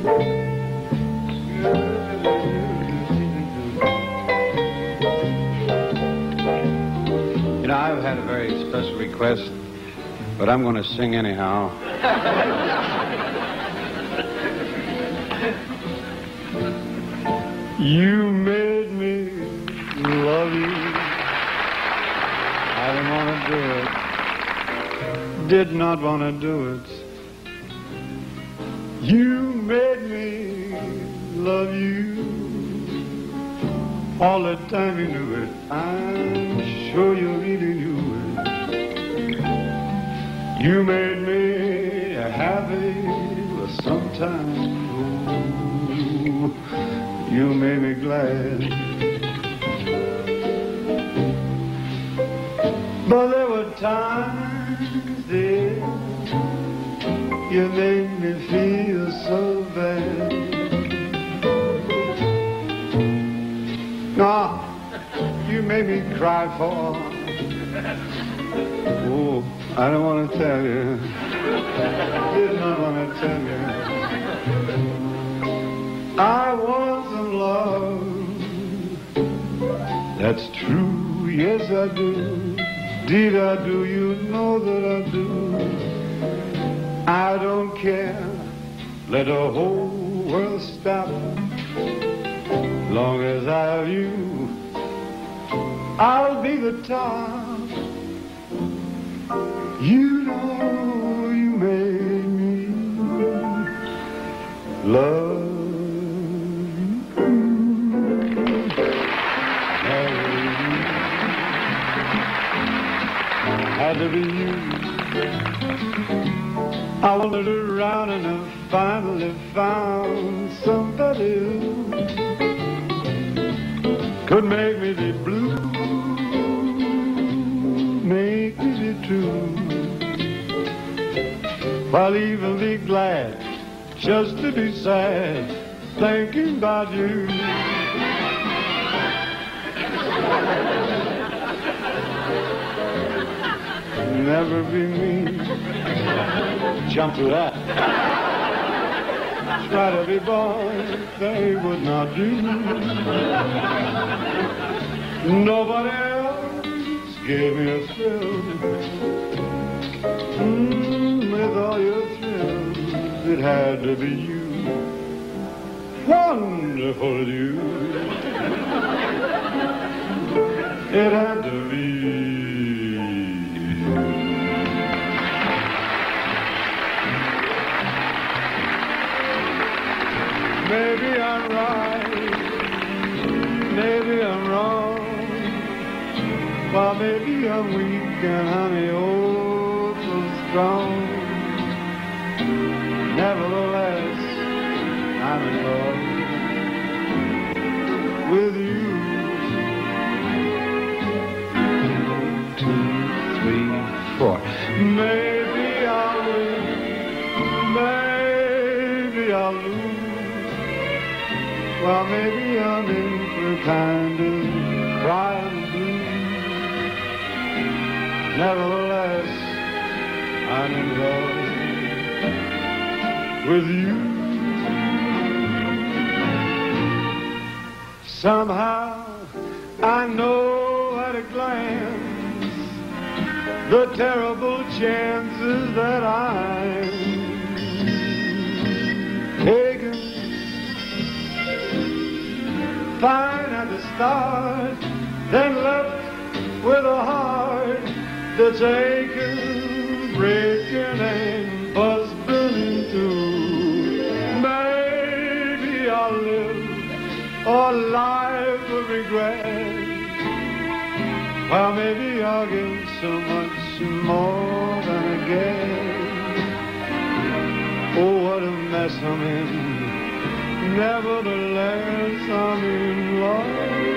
You know, I've had a very special request, but I'm going to sing anyhow. You made me love you. I didn't want to do it. Did not want to do it. You made me love you. All the time you knew it. I'm sure you really knew it. You made me happy sometimes. You made me glad. But there were times, dear, you made me feel so bad. No, you made me cry for. Oh, I don't want to tell you. Did not want to tell you. I want some love. That's true, yes I do. Deed I do, you know that I do. I don't care, let the whole world stop. Long as I have you, I'll be the top. You know you made me love. Had to be you. I wandered around and I finally found somebody who could make me be blue, make me be true, while even be glad just to be sad thinking about you. Never be mean. Jump to that. Try to be boy, they would not do. Nobody else gave me a thrill. With all your thrills, it had to be you. Wonderful you. It had to be. Maybe I'm right, maybe I'm wrong. Well, maybe I'm weak and honey, oh, so strong. Nevertheless, I'm in love with you. 1, 2, 3, 4. Maybe I'll win, maybe I'll lose. Well, maybe I'm in for kind of crying blue. Nevertheless, I'm in love with you. Somehow, I know at a glance the terrible chances that I'm taking. Fine at the start, then left with a heart that's aching, breaking and busting in two. Maybe I'll live a life of regret. Well, maybe I'll give so much more than I get. Oh, what a mess I'm in. Nevertheless, I'm in love.